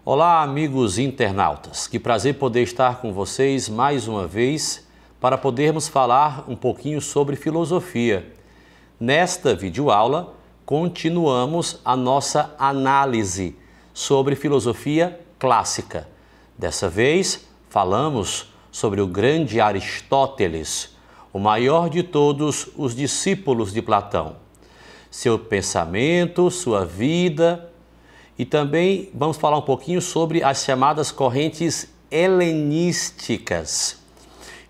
Olá, amigos internautas. Que prazer poder estar com vocês mais uma vez para podermos falar um pouquinho sobre filosofia. Nesta videoaula, continuamos a nossa análise sobre filosofia clássica. Dessa vez, falamos sobre o grande Aristóteles, o maior de todos os discípulos de Platão. Seu pensamento, sua vida, e também vamos falar um pouquinho sobre as chamadas correntes helenísticas,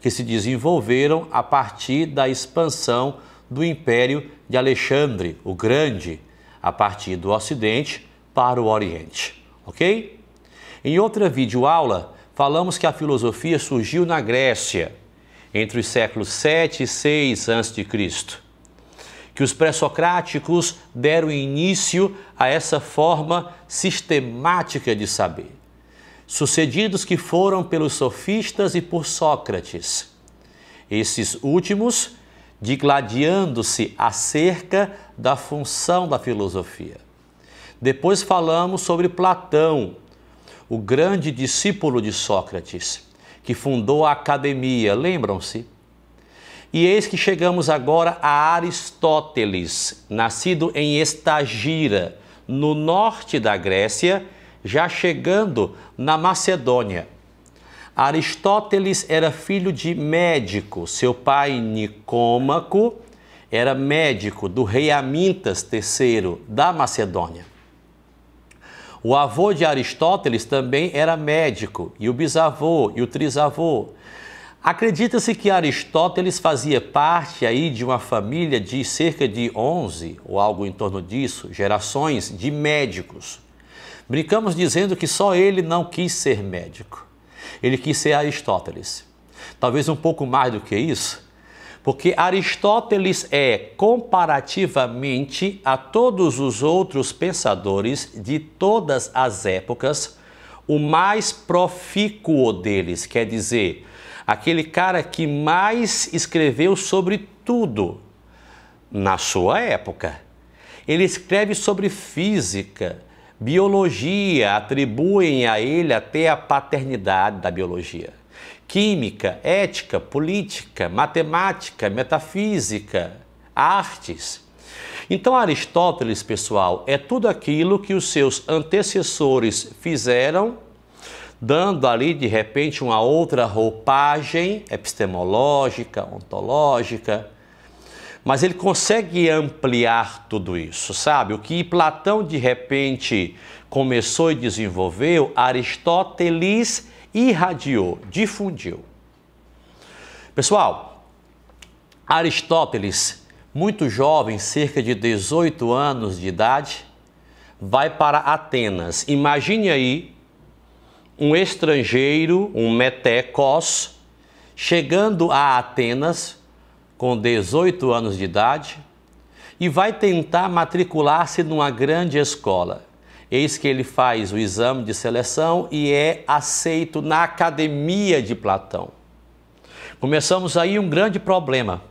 que se desenvolveram a partir da expansão do Império de Alexandre o Grande, a partir do Ocidente para o Oriente, ok? Em outra videoaula, falamos que a filosofia surgiu na Grécia, entre os séculos 7 e 6 a.C., que os pré-socráticos deram início a essa forma sistemática de saber, sucedidos que foram pelos sofistas e por Sócrates, esses últimos digladiando-se acerca da função da filosofia. Depois falamos sobre Platão, o grande discípulo de Sócrates, que fundou a academia, lembram-se? E eis que chegamos agora a Aristóteles, nascido em Estagira, no norte da Grécia, já chegando na Macedônia. Aristóteles era filho de médico. Seu pai, Nicômaco, era médico do rei Amintas III da Macedônia. O avô de Aristóteles também era médico, e o bisavô e o trisavô. Acredita-se que Aristóteles fazia parte aí de uma família de cerca de 11, ou algo em torno disso, gerações de médicos. Brincamos dizendo que só ele não quis ser médico. Ele quis ser Aristóteles. Talvez um pouco mais do que isso, porque Aristóteles é, comparativamente a todos os outros pensadores de todas as épocas, o mais profícuo deles, quer dizer, aquele cara que mais escreveu sobre tudo na sua época. Ele escreve sobre física, biologia, atribuem a ele até a paternidade da biologia. Química, ética, política, matemática, metafísica, artes. Então Aristóteles, pessoal, é tudo aquilo que os seus antecessores fizeram, dando ali, de repente, uma outra roupagem epistemológica, ontológica, mas ele consegue ampliar tudo isso, sabe? O que Platão, de repente, começou e desenvolveu, Aristóteles irradiou, difundiu. Pessoal, Aristóteles, muito jovem, cerca de 18 anos de idade, vai para Atenas. Imagine aí, um estrangeiro, um metekos, chegando a Atenas com 18 anos de idade e vai tentar matricular-se numa grande escola. Eis que ele faz o exame de seleção e é aceito na academia de Platão. Começamos aí um grande problema,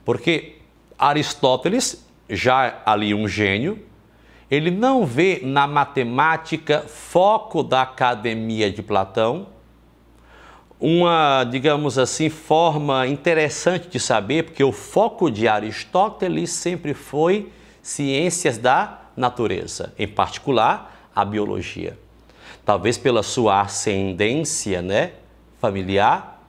porque Aristóteles, já ali um gênio, ele não vê na matemática, foco da academia de Platão, uma, digamos assim, forma interessante de saber, porque o foco de Aristóteles sempre foi ciências da natureza, em particular a biologia. Talvez pela sua ascendência, familiar.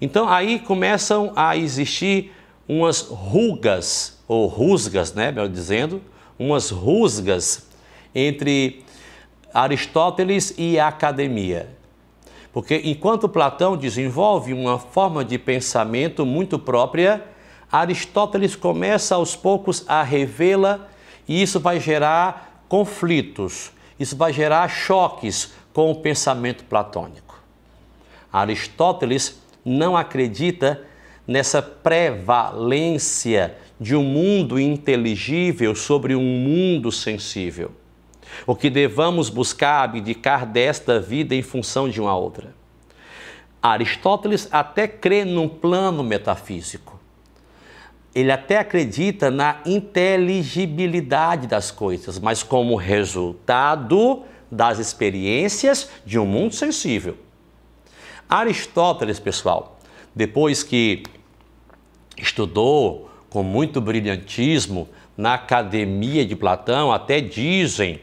Então aí começam a existir umas rugas, ou rusgas, melhor dizendo, umas rusgas entre Aristóteles e a academia. Porque enquanto Platão desenvolve uma forma de pensamento muito própria, Aristóteles começa aos poucos a revê-la e isso vai gerar conflitos, isso vai gerar choques com o pensamento platônico. Aristóteles não acredita nessa prevalência de um mundo inteligível sobre um mundo sensível, o que devamos buscar abdicar desta vida em função de uma outra. Aristóteles até crê num plano metafísico. Ele até acredita na inteligibilidade das coisas, mas como resultado das experiências de um mundo sensível. Aristóteles, pessoal, depois que estudou com muito brilhantismo na academia de Platão, até dizem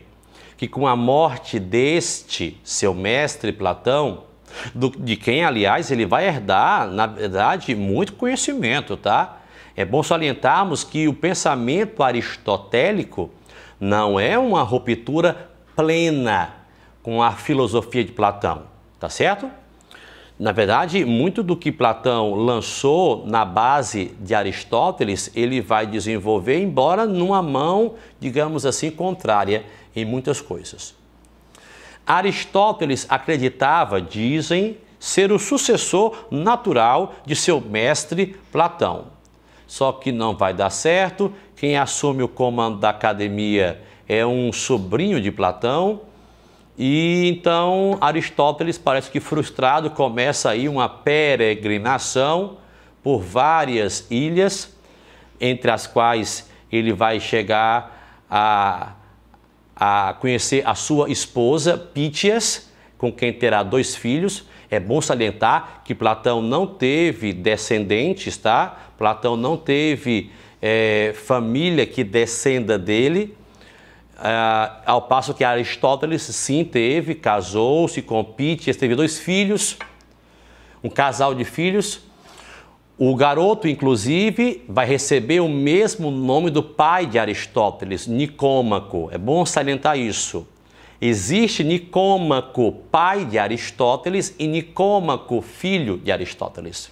que com a morte deste seu mestre Platão, de quem, aliás, ele vai herdar, na verdade, muito conhecimento, tá? É bom salientarmos que o pensamento aristotélico não é uma ruptura plena com a filosofia de Platão, tá certo? Na verdade, muito do que Platão lançou na base de Aristóteles, ele vai desenvolver, embora numa mão, digamos assim, contrária em muitas coisas. Aristóteles acreditava, dizem, ser o sucessor natural de seu mestre Platão. Só que não vai dar certo, quem assume o comando da academia é um sobrinho de Platão, e então Aristóteles, parece que frustrado, começa aí uma peregrinação por várias ilhas, entre as quais ele vai chegar a conhecer a sua esposa, Pítias, com quem terá 2 filhos. É bom salientar que Platão não teve descendentes, tá? Platão não teve família que descenda dele, ao passo que Aristóteles sim teve, casou-se com Pítias, teve 2 filhos, um casal de filhos. O garoto, inclusive, vai receber o mesmo nome do pai de Aristóteles, Nicômaco. É bom salientar isso. Existe Nicômaco, pai de Aristóteles, e Nicômaco, filho de Aristóteles.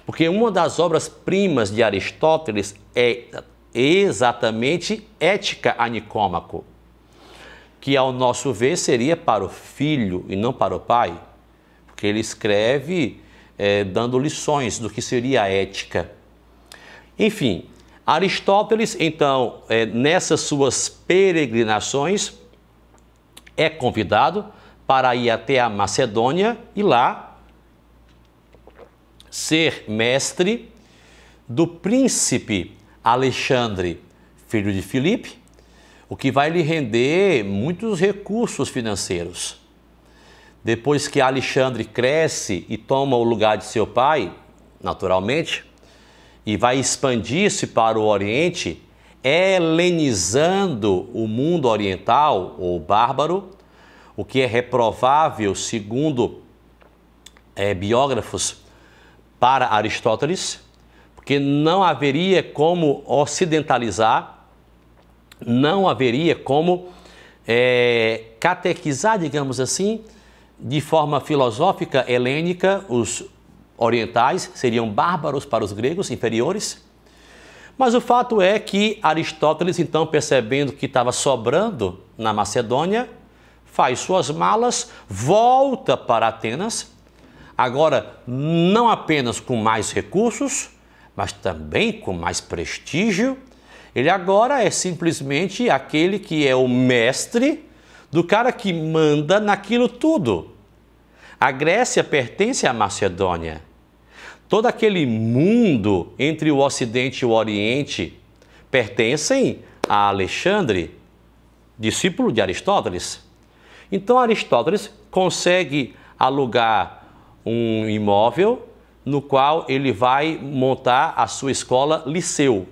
Porque uma das obras-primas de Aristóteles é exatamente Ética a Nicômaco, que, ao nosso ver, seria para o filho e não para o pai, porque ele escreve dando lições do que seria a ética. Enfim, Aristóteles, então, nessas suas peregrinações, é convidado para ir até a Macedônia e lá ser mestre do príncipe Alexandre, filho de Filipe, o que vai lhe render muitos recursos financeiros. Depois que Alexandre cresce e toma o lugar de seu pai, naturalmente, e vai expandir-se para o Oriente, helenizando o mundo oriental ou bárbaro, o que é reprovável, segundo biógrafos, para Aristóteles, porque não haveria como ocidentalizar, não haveria como catequizar, digamos assim, de forma filosófica helênica. Os orientais seriam bárbaros para os gregos inferiores. Mas o fato é que Aristóteles, então, percebendo que estava sobrando na Macedônia, faz suas malas, volta para Atenas, agora não apenas com mais recursos, mas também com mais prestígio. Ele agora é simplesmente aquele que é o mestre do cara que manda naquilo tudo. A Grécia pertence à Macedônia. Todo aquele mundo entre o Ocidente e o Oriente pertencem a Alexandre, discípulo de Aristóteles. Então Aristóteles consegue alugar um imóvel no qual ele vai montar a sua escola Liceu.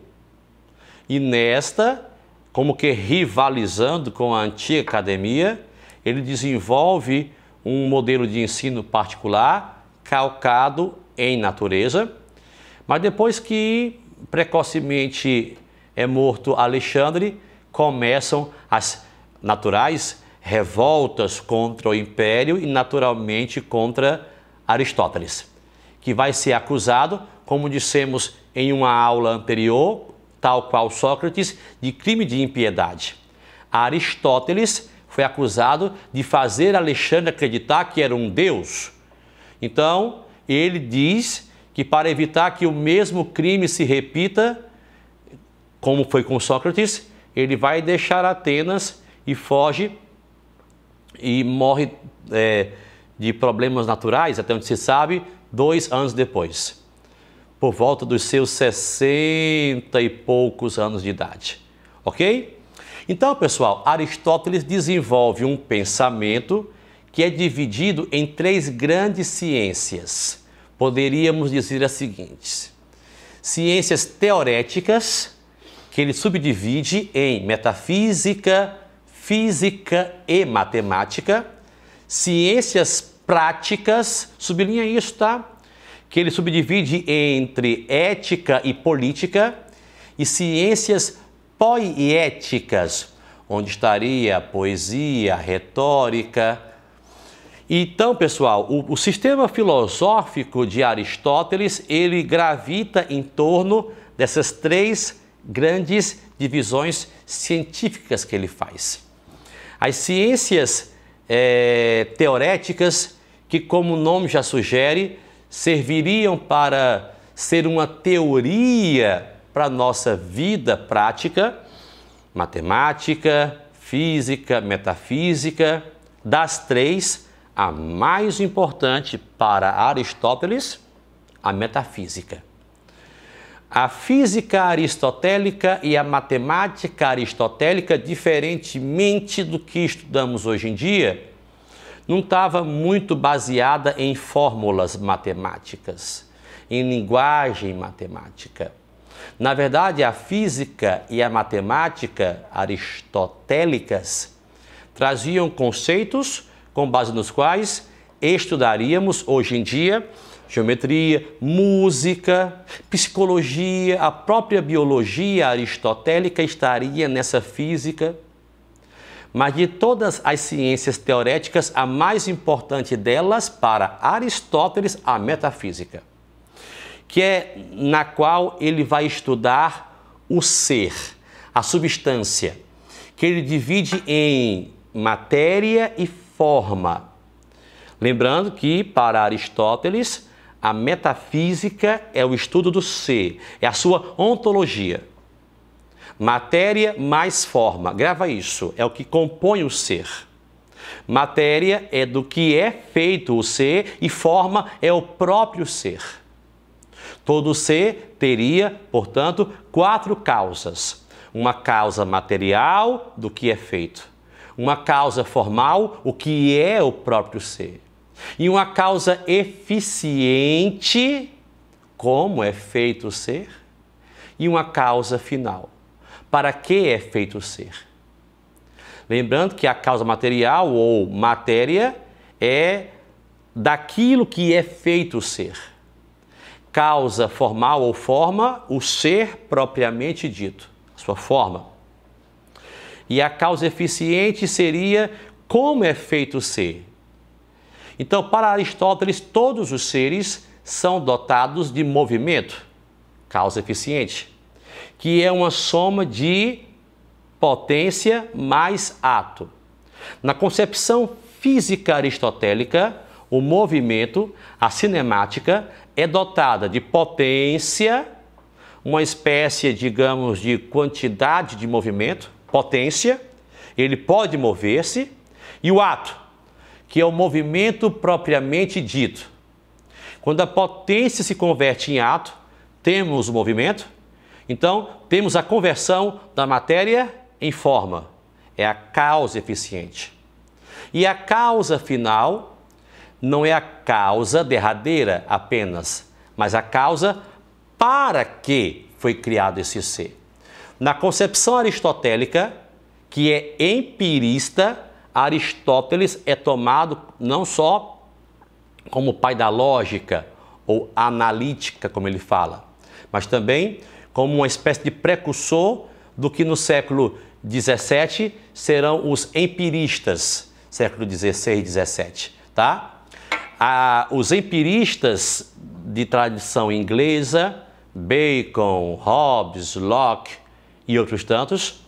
E nesta, como que rivalizando com a antiga academia, ele desenvolve um modelo de ensino particular calcado em natureza, mas depois que precocemente é morto Alexandre, começam as naturais revoltas contra o império e naturalmente contra Aristóteles, que vai ser acusado, como dissemos em uma aula anterior, tal qual Sócrates, de crime de impiedade. Aristóteles foi acusado de fazer Alexandre acreditar que era um deus. Então, ele diz que para evitar que o mesmo crime se repita, como foi com Sócrates, ele vai deixar Atenas e foge e morre de problemas naturais, até onde se sabe, 2 anos depois, por volta dos seus 60 e poucos anos de idade. Ok? Então, pessoal, Aristóteles desenvolve um pensamento que é dividido em 3 grandes ciências. Poderíamos dizer as seguintes: ciências teoréticas, que ele subdivide em metafísica, física e matemática. Ciências práticas, sublinha isso, tá? Que ele subdivide entre ética e política. E ciências poéticas, onde estaria a poesia, a retórica. Então, pessoal, o sistema filosófico de Aristóteles, ele gravita em torno dessas 3 grandes divisões científicas que ele faz. As ciências teoréticas, que como o nome já sugere, serviriam para ser uma teoria para a nossa vida prática, matemática, física, metafísica. Das 3, a mais importante para Aristóteles, a metafísica. A física aristotélica e a matemática aristotélica, diferentemente do que estudamos hoje em dia, não estava muito baseada em fórmulas matemáticas, em linguagem matemática. Na verdade, a física e a matemática aristotélicas traziam conceitos com base nos quais estudaríamos hoje em dia geometria, música, psicologia, a própria biologia aristotélica estaria nessa física. Mas de todas as ciências teoréticas, a mais importante delas para Aristóteles, a metafísica, que é na qual ele vai estudar o ser, a substância, que ele divide em matéria e forma. Lembrando que, para Aristóteles, a metafísica é o estudo do ser, é a sua ontologia. Matéria mais forma, grava isso, é o que compõe o ser. Matéria é do que é feito o ser e forma é o próprio ser. Todo ser teria, portanto, 4 causas. Uma causa material do que é feito. Uma causa formal, o que é o próprio ser. E uma causa eficiente, como é feito o ser. E uma causa final, para que é feito o ser. Lembrando que a causa material ou matéria é daquilo que é feito o ser. Causa formal ou forma, o ser propriamente dito, a sua forma. E a causa eficiente seria como é feito o ser. Então, para Aristóteles, todos os seres são dotados de movimento, causa eficiente, que é uma soma de potência mais ato. Na concepção física aristotélica, o movimento, a cinemática, é dotada de potência, uma espécie, digamos, de quantidade de movimento, potência, ele pode mover-se, e o ato, que é o movimento propriamente dito. Quando a potência se converte em ato, temos o movimento, então temos a conversão da matéria em forma, é a causa eficiente. E a causa final não é a causa derradeira apenas, mas a causa para que foi criado esse ser. Na concepção aristotélica, que é empirista, Aristóteles é tomado não só como pai da lógica ou analítica, como ele fala, mas também como uma espécie de precursor do que no século XVII serão os empiristas, século XVI e XVII, tá? Os empiristas de tradição inglesa, Bacon, Hobbes, Locke e outros tantos,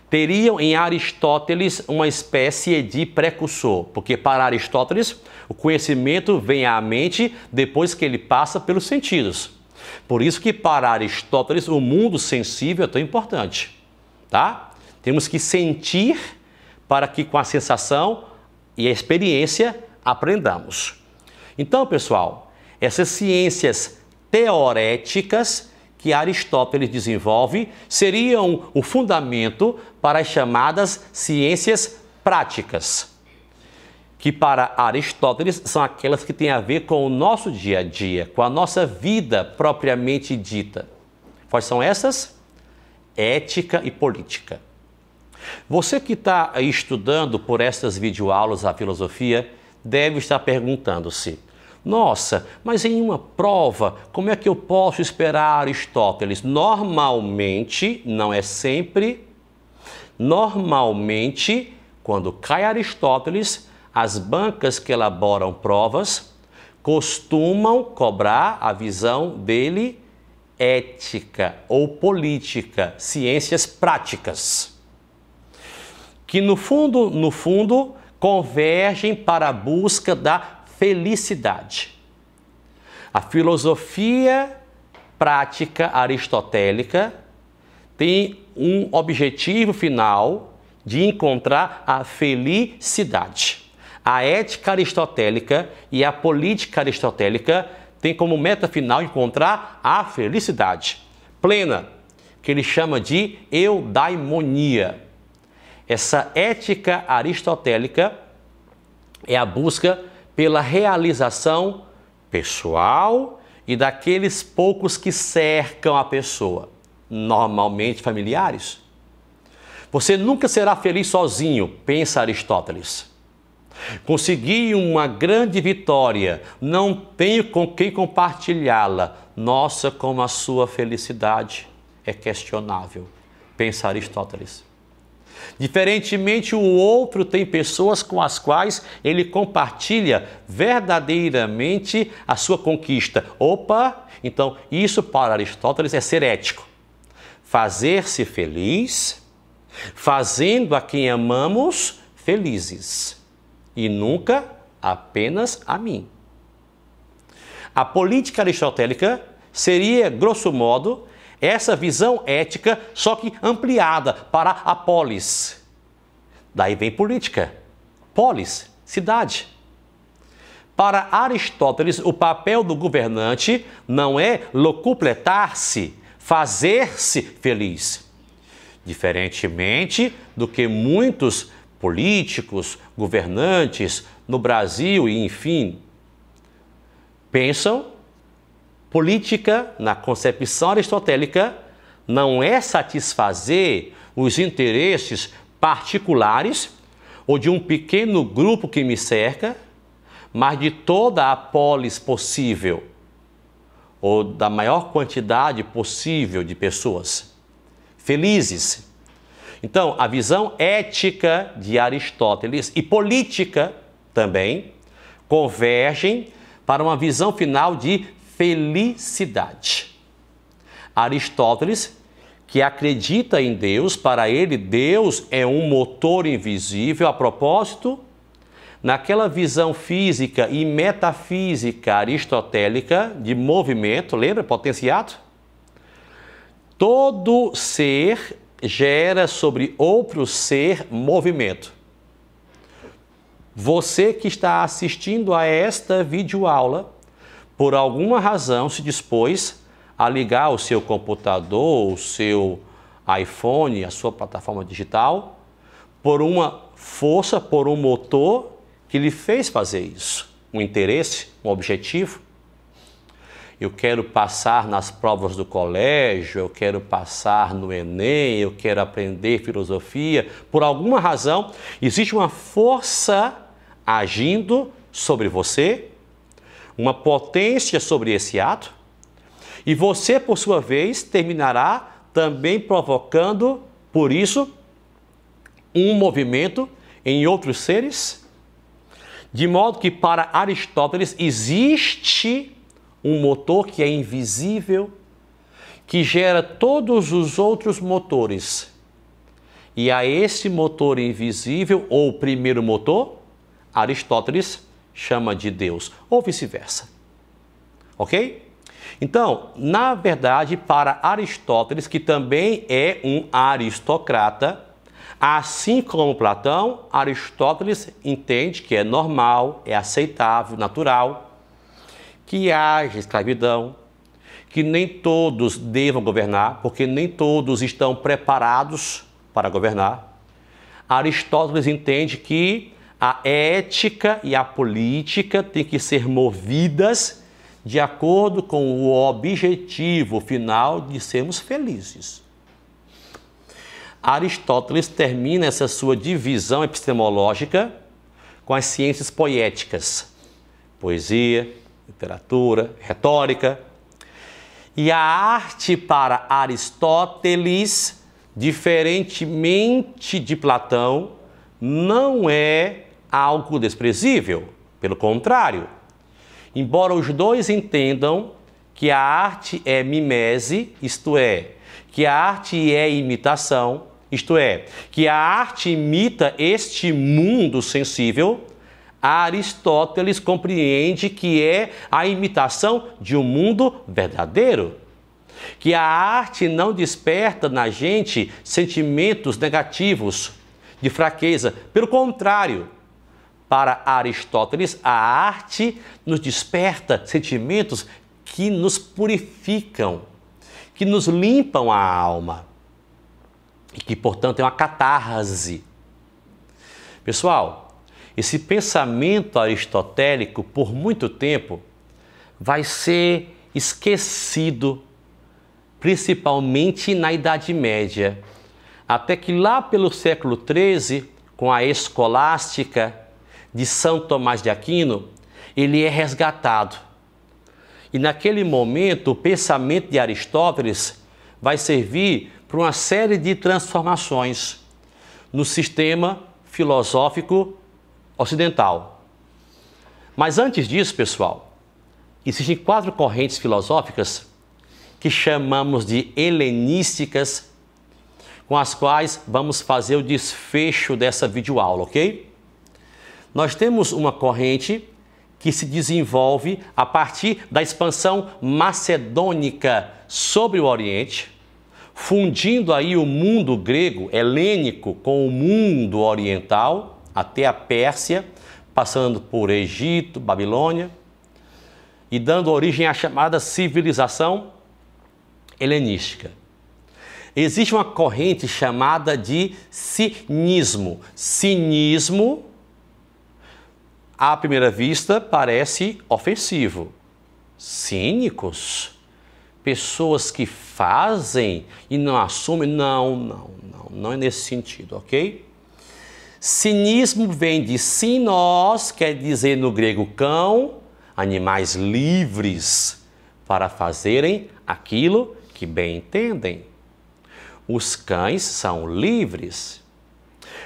teriam em Aristóteles uma espécie de precursor, porque para Aristóteles o conhecimento vem à mente depois que ele passa pelos sentidos. Por isso que para Aristóteles o mundo sensível é tão importante, tá? Temos que sentir para que com a sensação e a experiência aprendamos. Então, pessoal, essas ciências teoréticas que Aristóteles desenvolve seriam o fundamento para as chamadas ciências práticas, que para Aristóteles são aquelas que têm a ver com o nosso dia a dia, com a nossa vida propriamente dita. Quais são essas? Ética e política. Você que está estudando por estas videoaulas a filosofia, deve estar perguntando-se: nossa, mas em uma prova, como é que eu posso esperar Aristóteles? Normalmente, não é sempre, normalmente, quando cai Aristóteles, as bancas que elaboram provas costumam cobrar a visão dele ética ou política, ciências práticas, que no fundo, convergem para a busca da felicidade. A filosofia prática aristotélica tem um objetivo final de encontrar a felicidade. A ética aristotélica e a política aristotélica têm como meta final encontrar a felicidade plena, que ele chama de eudaimonia. Essa ética aristotélica é a busca pela realização pessoal e daqueles poucos que cercam a pessoa, normalmente familiares. Você nunca será feliz sozinho, pensa Aristóteles. Consegui uma grande vitória, não tenho com quem compartilhá-la. Nossa, como a sua felicidade é questionável, pensa Aristóteles. Diferentemente, o outro tem pessoas com as quais ele compartilha verdadeiramente a sua conquista. Opa! Então, isso para Aristóteles é ser ético. Fazer-se feliz, fazendo a quem amamos felizes. E nunca apenas a mim. A política aristotélica seria, grosso modo, essa visão ética, só que ampliada para a polis. Daí vem política. Polis, cidade. Para Aristóteles, o papel do governante não é locupletar-se, fazer-se feliz. Diferentemente do que muitos políticos, governantes no Brasil e enfim pensam, política, na concepção aristotélica, não é satisfazer os interesses particulares ou de um pequeno grupo que me cerca, mas de toda a polis possível, ou da maior quantidade possível de pessoas felizes. Então, a visão ética de Aristóteles e política também convergem para uma visão final de felicidade. Aristóteles, que acredita em Deus, para ele Deus é um motor invisível. A propósito, naquela visão física e metafísica aristotélica de movimento, lembra? Potenciado? Todo ser gera sobre outro ser movimento. Você que está assistindo a esta videoaula, por alguma razão se dispôs a ligar o seu computador, o seu iPhone, a sua plataforma digital, por uma força, por um motor que lhe fez fazer isso. Um interesse, um objetivo. Eu quero passar nas provas do colégio, eu quero passar no Enem, eu quero aprender filosofia. Por alguma razão, existe uma força agindo sobre você, uma potência sobre esse ato, e você, por sua vez, terminará também provocando, por isso, um movimento em outros seres, de modo que para Aristóteles existe um motor que é invisível, que gera todos os outros motores. E a esse motor invisível, ou primeiro motor, Aristóteles chama de Deus, ou vice-versa. Ok? Então, na verdade, para Aristóteles, que também é um aristocrata, assim como Platão, Aristóteles entende que é normal, é aceitável, natural, que haja escravidão, que nem todos devam governar, porque nem todos estão preparados para governar. Aristóteles entende que a ética e a política têm que ser movidas de acordo com o objetivo final de sermos felizes. Aristóteles termina essa sua divisão epistemológica com as ciências poéticas, poesia, literatura, retórica. E a arte para Aristóteles, diferentemente de Platão, não é algo desprezível. Pelo contrário, embora os dois entendam que a arte é mimese, isto é, que a arte é imitação, isto é, que a arte imita este mundo sensível, Aristóteles compreende que é a imitação de um mundo verdadeiro, que a arte não desperta na gente sentimentos negativos de fraqueza. Pelo contrário, para Aristóteles, a arte nos desperta sentimentos que nos purificam, que nos limpam a alma e que, portanto, é uma catarse. Pessoal, esse pensamento aristotélico, por muito tempo, vai ser esquecido, principalmente na Idade Média, até que lá pelo século XIII, com a escolástica de São Tomás de Aquino, ele é resgatado. E naquele momento, o pensamento de Aristóteles vai servir para uma série de transformações no sistema filosófico ocidental. Mas antes disso, pessoal, existem 4 correntes filosóficas que chamamos de helenísticas, com as quais vamos fazer o desfecho dessa videoaula, ok? Nós temos uma corrente que se desenvolve a partir da expansão macedônica sobre o Oriente, fundindo aí o mundo grego, helênico, com o mundo oriental, até a Pérsia, passando por Egito, Babilônia, e dando origem à chamada civilização helenística. Existe uma corrente chamada de cinismo. Cinismo, à primeira vista, parece ofensivo. Cínicos? Pessoas que fazem e não assumem? Não é nesse sentido, ok? Cinismo vem de sinos, quer dizer no grego cão, animais livres para fazerem aquilo que bem entendem. Os cães são livres.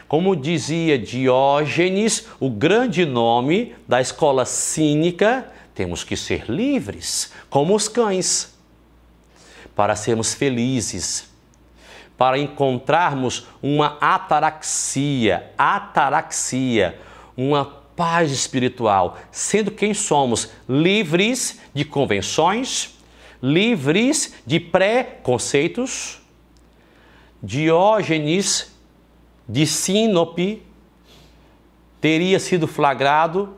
Como dizia Diógenes, o grande nome da escola cínica, temos que ser livres, como os cães, para sermos felizes, para encontrarmos uma ataraxia, uma paz espiritual, sendo quem somos, livres de convenções, livres de preconceitos. Diógenes de Sinope teria sido flagrado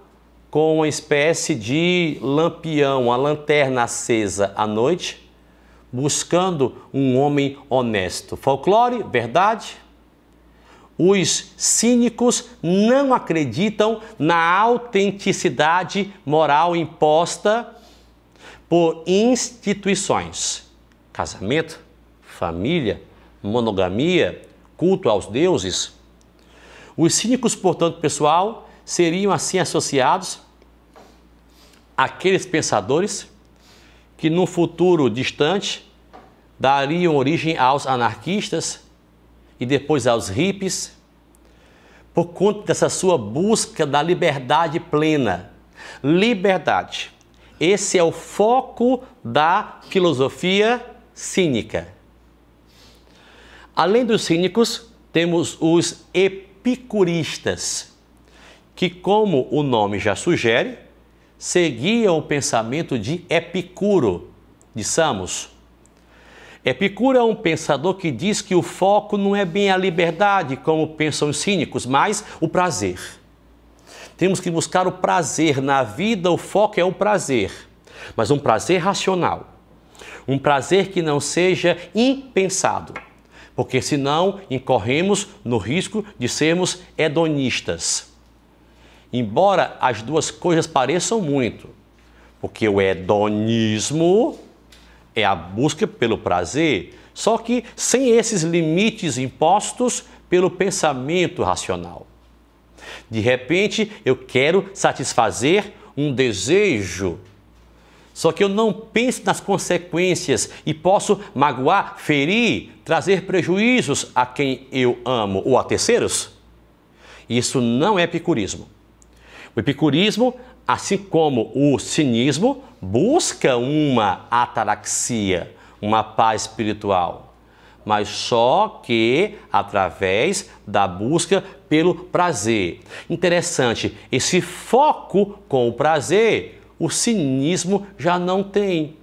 com uma espécie de lampião, uma lanterna acesa à noite, buscando um homem honesto. Folclore, verdade? Os cínicos não acreditam na autenticidade moral imposta por instituições. Casamento, família, monogamia, culto aos deuses. Os cínicos, portanto, pessoal, seriam assim associados àqueles pensadores que num futuro distante dariam origem aos anarquistas e depois aos hippies, por conta dessa sua busca da liberdade plena. Liberdade. Esse é o foco da filosofia cínica. Além dos cínicos, temos os epicuristas, que, como o nome já sugere, seguiam o pensamento de Epicuro, de Samos. Epicuro é um pensador que diz que o foco não é bem a liberdade, como pensam os cínicos, mas o prazer. Temos que buscar o prazer na vida, o foco é o prazer, mas um prazer racional. Um prazer que não seja impensado, porque senão incorremos no risco de sermos hedonistas. Embora as duas coisas pareçam muito, porque o hedonismo é a busca pelo prazer, só que sem esses limites impostos pelo pensamento racional. De repente, eu quero satisfazer um desejo, só que eu não penso nas consequências e posso magoar, ferir, trazer prejuízos a quem eu amo ou a terceiros. Isso não é epicurismo. O epicurismo, assim como o cinismo, busca uma ataraxia, uma paz espiritual, mas só que através da busca pelo prazer. Interessante, esse foco com o prazer, o cinismo já não tem,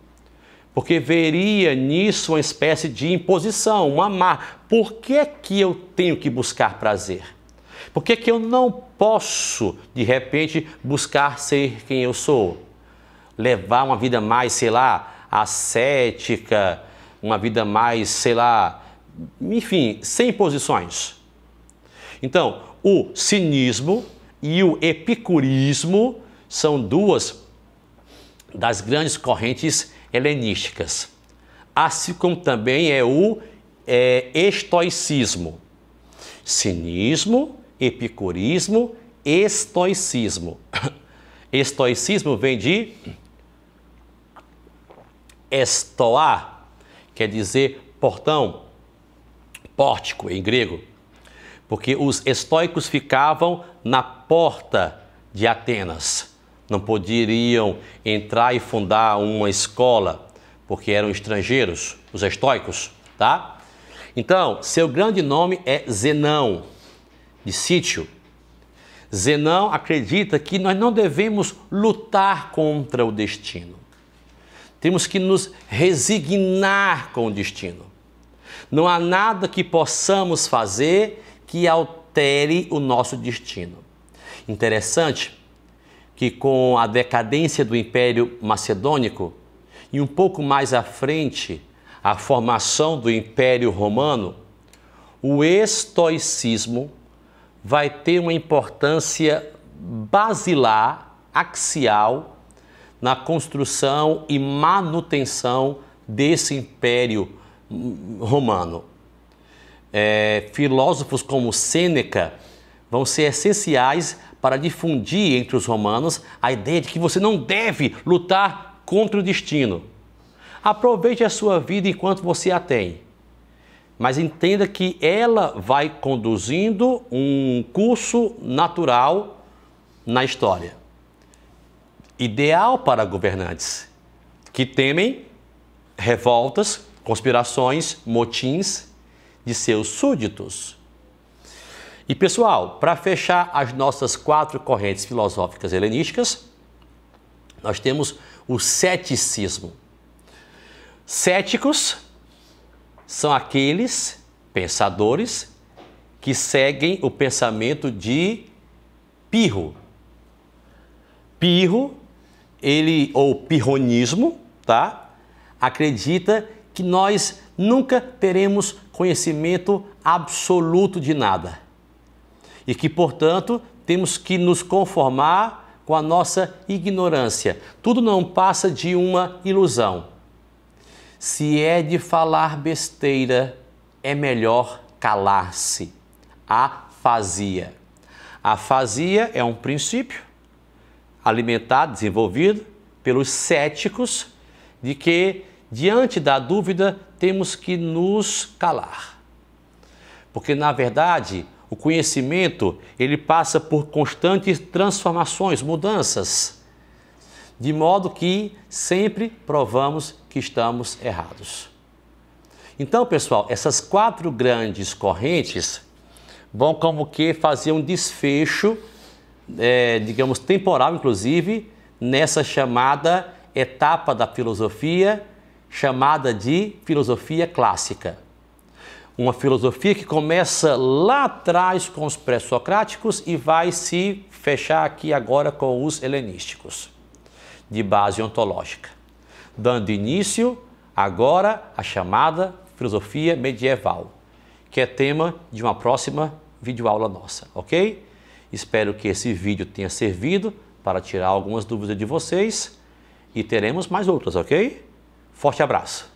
porque veria nisso uma espécie de imposição, uma marca. Por que que eu tenho que buscar prazer? Por que que eu não posso, de repente, buscar ser quem eu sou? Levar uma vida mais, sei lá, ascética, uma vida mais, sei lá, enfim, sem imposições. Então, o cinismo e o epicurismo são duas das grandes correntes helenísticas, assim como também é o estoicismo. Cinismo, epicurismo, estoicismo. Estoicismo vem de estoar, quer dizer portão, pórtico em grego, porque os estoicos ficavam na porta de Atenas, não poderiam entrar e fundar uma escola, porque eram estrangeiros, os estoicos, tá? Então, seu grande nome é Zenão, de Sítio. Zenão acredita que nós não devemos lutar contra o destino. Temos que nos resignar com o destino. Não há nada que possamos fazer que altere o nosso destino. Interessante que com a decadência do Império Macedônico e um pouco mais à frente, a formação do Império Romano, o estoicismo vai ter uma importância basilar, axial, na construção e manutenção desse Império Romano. Filósofos como Sêneca vão ser essenciais para difundir entre os romanos a ideia de que você não deve lutar contra o destino. Aproveite a sua vida enquanto você a tem, mas entenda que ela vai conduzindo um curso natural na história. Ideal para governantes que temem revoltas, conspirações, motins de seus súditos. E pessoal, para fechar as nossas 4 correntes filosóficas helenísticas, nós temos o ceticismo. Céticos são aqueles pensadores que seguem o pensamento de Pirro. Pirro, ou pirronismo, tá? Acredita que nós nunca teremos conhecimento absoluto de nada e que, portanto, temos que nos conformar com a nossa ignorância. Tudo não passa de uma ilusão. Se é de falar besteira, é melhor calar-se. Afasia. Afasia é um princípio alimentado, desenvolvido pelos céticos, de que, diante da dúvida, temos que nos calar. Porque, na verdade, o conhecimento, ele passa por constantes transformações, mudanças, de modo que sempre provamos que estamos errados. Então, pessoal, essas 4 grandes correntes vão como que fazer um desfecho, digamos, temporal, inclusive, nessa chamada etapa da filosofia, chamada de filosofia clássica. Uma filosofia que começa lá atrás com os pré-socráticos e vai se fechar aqui agora com os helenísticos, de base ontológica, dando início Agora, a chamada filosofia medieval, que é tema de uma próxima videoaula nossa, ok? Espero que esse vídeo tenha servido para tirar algumas dúvidas de vocês e teremos mais outras, ok? Forte abraço!